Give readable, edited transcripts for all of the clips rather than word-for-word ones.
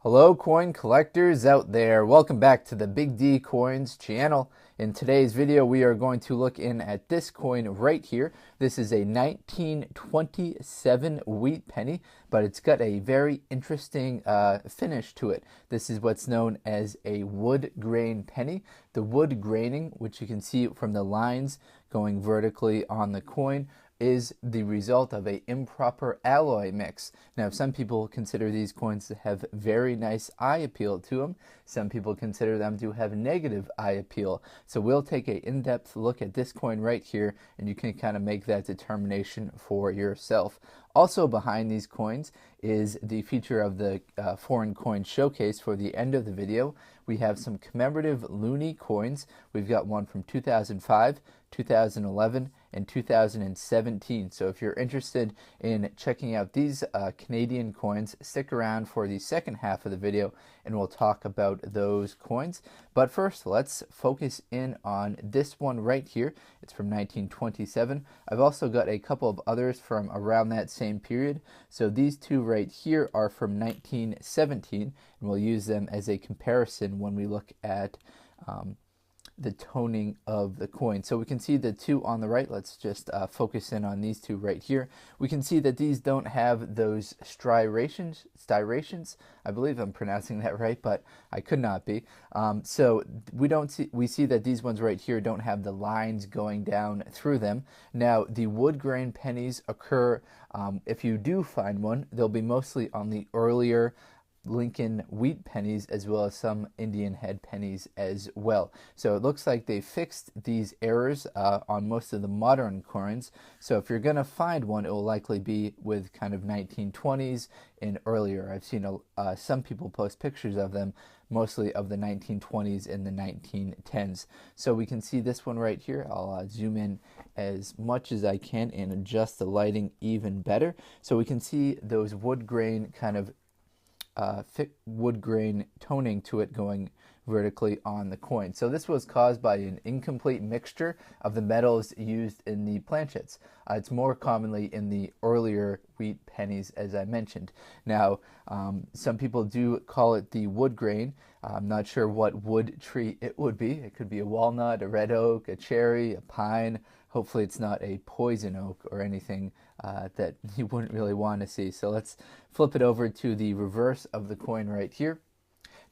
Hello coin collectors out there, welcome back to the Big D Coins channel. In today's video we are going to look in at this coin right here. This is a 1927 wheat penny, but it's got a very interesting finish to it. This is what's known as a wood grain penny. The wood graining, which you can see from the lines going vertically on the coin, is the result of an improper alloy mix. Now, some people consider these coins to have very nice eye appeal to them. Some people consider them to have negative eye appeal. So we'll take an in-depth look at this coin right here, and you can kind of make that determination for yourself. Also behind these coins is the feature of the foreign coin showcase for the end of the video. We have some commemorative loonie coins. We've got one from 2005, 2011, and 2017. So if you're interested in checking out these Canadian coins, stick around for the second half of the video and we'll talk about those coins. But first, let's focus in on this one right here. It's from 1927. I've also got a couple of others from around that same period. So these two right here are from 1917, and we'll use them as a comparison when we look at the toning of the coin. So we can see the two on the right. Let's just focus in on these two right here. We can see that these don't have those striations. I believe I'm pronouncing that right, but I could not be. So we see that these ones right here don't have the lines going down through them. Now the wood grain pennies occur, if you do find one, they'll be mostly on the earlier Lincoln wheat pennies as well as some Indian head pennies as well. So it looks like they fixed these errors on most of the modern coins. So if you're going to find one, it will likely be with kind of 1920s and earlier. I've seen some people post pictures of them, mostly of the 1920s and the 1910s. So we can see this one right here. I'll zoom in as much as I can and adjust the lighting even better. So we can see those wood grain kind of thick wood grain toning to it going vertically on the coin. So this was caused by an incomplete mixture of the metals used in the planchets. It's more commonly in the earlier wheat pennies, as I mentioned. Now, some people do call it the wood grain. I'm not sure what wood tree it would be. It could be a walnut, a red oak, a cherry, a pine. Hopefully it's not a poison oak or anything that you wouldn't really want to see. So let's flip it over to the reverse of the coin right here.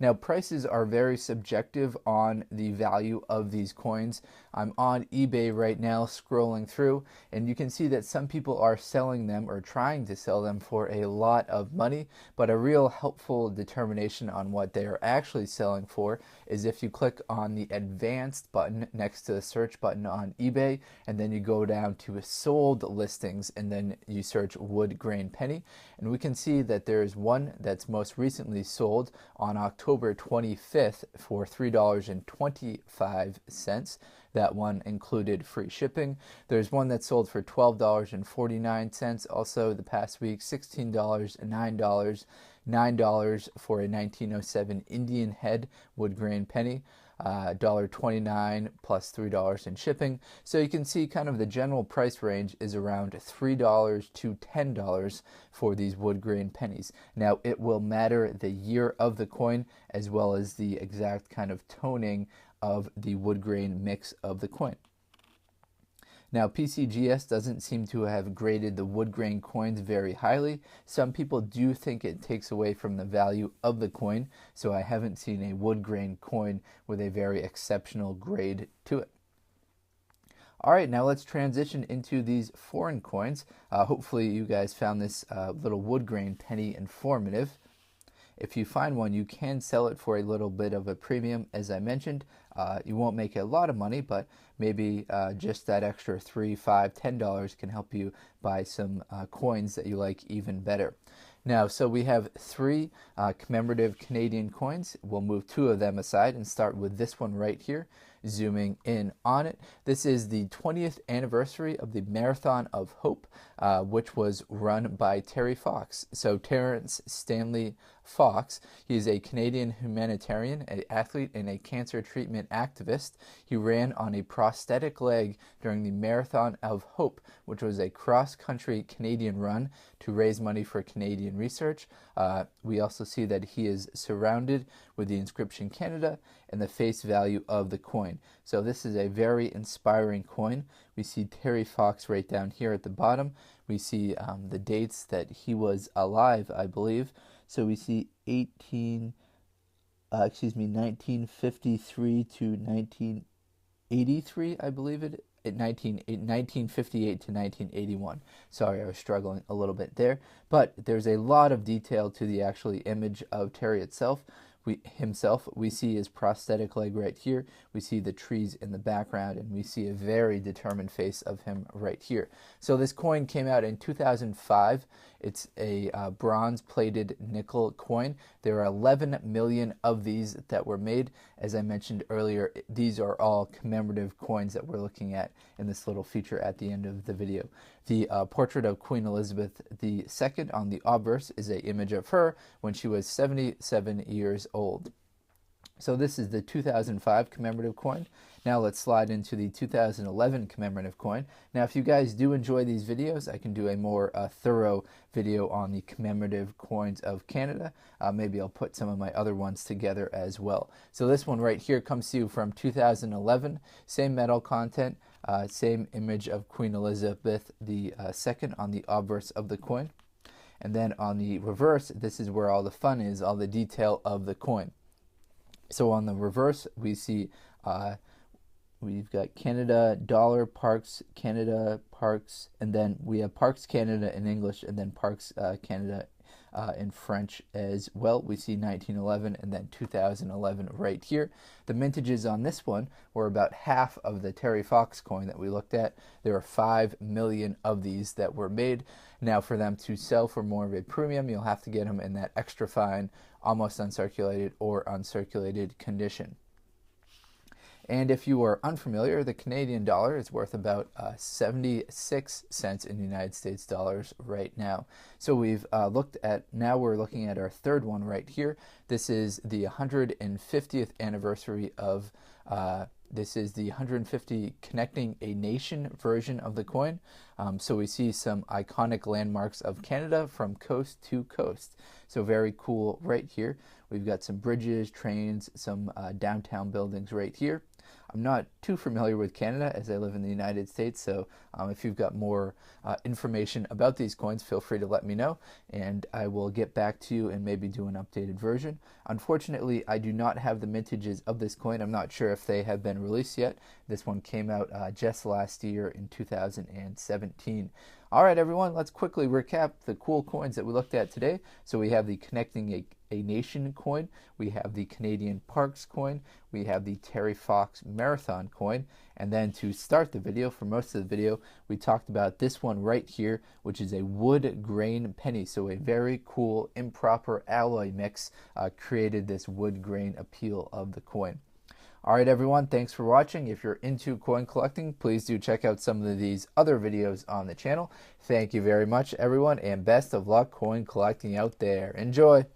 Now, prices are very subjective on the value of these coins. I'm on eBay right now scrolling through, and you can see that some people are selling them or trying to sell them for a lot of money, but a real helpful determination on what they are actually selling for is if you click on the advanced button next to the search button on eBay, and then you go down to sold listings, and then you search wood grain penny, and we can see that there's one that's most recently sold on October 25th for $3.25. That one included free shipping. There's one that sold for $12.49. Also the past week, $16, $9, $9 for a 1907 Indian head wood grain penny. $1.29 plus $3 in shipping. So you can see kind of the general price range is around $3 to $10 for these wood grain pennies. Now it will matter the year of the coin as well as the exact kind of toning of the wood grain mix of the coin. Now, PCGS doesn't seem to have graded the wood grain coins very highly. Some people do think it takes away from the value of the coin, so I haven't seen a wood grain coin with a very exceptional grade to it. All right, now let's transition into these foreign coins. Hopefully you guys found this little wood grain penny informative. If you find one, you can sell it for a little bit of a premium, as I mentioned. You won't make a lot of money, but maybe just that extra $3, $5, $10 can help you buy some coins that you like even better. Now, so we have three commemorative Canadian coins. We'll move two of them aside and start with this one right here. zooming in on it. This is the 20th anniversary of the Marathon of Hope, which was run by Terry Fox. So Terrence Stanley Fox, he is a Canadian humanitarian, an athlete, and a cancer treatment activist. He ran on a prosthetic leg during the Marathon of Hope, which was a cross-country Canadian run to raise money for Canadian research. We also see that he is surrounded with the inscription Canada and the face value of the coin. So this is a very inspiring coin. We see Terry Fox right down here at the bottom. We see the dates that he was alive, I believe. So we see 1953 to 1983, I believe it. 1958 to 1981. Sorry, I was struggling a little bit there. But there's a lot of detail to the actual image of Terry itself. We see his prosthetic leg right here. We see the trees in the background, and we see a very determined face of him right here. So this coin came out in 2005. It's a bronze-plated nickel coin. There are 11 million of these that were made. As I mentioned earlier, these are all commemorative coins that we're looking at in this little feature at the end of the video. The portrait of Queen Elizabeth II on the obverse is an image of her when she was 77 years old. So this is the 2005 commemorative coin. Now let's slide into the 2011 commemorative coin. Now if you guys do enjoy these videos, I can do a more thorough video on the commemorative coins of Canada. Maybe I'll put some of my other ones together as well. So this one right here comes to you from 2011. Same metal content, same image of Queen Elizabeth II on the obverse of the coin. And then on the reverse, this is where all the fun is, all the detail of the coin. So on the reverse, we see we've got Canada, dollar, Parks, Canada, Parks, and then we have Parks Canada in English, and then Parks Canada in French as well. We see 1911 and then 2011 right here. The mintages on this one were about half of the Terry Fox coin that we looked at. There are 5 million of these that were made. Now for them to sell for more of a premium, you'll have to get them in that extra fine, almost uncirculated or uncirculated condition. And if you are unfamiliar, the Canadian dollar is worth about 76 cents in United States dollars right now. So we've now we're looking at our third one right here. This is the 150th anniversary of, this is the 150 Connecting a Nation version of the coin. So we see some iconic landmarks of Canada from coast to coast. So very cool right here. We've got some bridges, trains, some downtown buildings right here. I'm not too familiar with Canada as I live in the United States, so if you've got more information about these coins, feel free to let me know, and I will get back to you and maybe do an updated version. Unfortunately, I do not have the mintages of this coin. I'm not sure if they have been released yet. This one came out just last year in 2017. All right, everyone, let's quickly recap the cool coins that we looked at today. So we have the Connecting a Nation coin, we have the Canadian Parks coin, we have the Terry Fox Marathon coin, and then to start the video, for most of the video, we talked about this one right here, which is a wood grain penny. So a very cool improper alloy mix created this wood grain appeal of the coin. All right, everyone, thanks for watching. If you're into coin collecting, please do check out some of these other videos on the channel. Thank you very much, everyone, and best of luck coin collecting out there. Enjoy!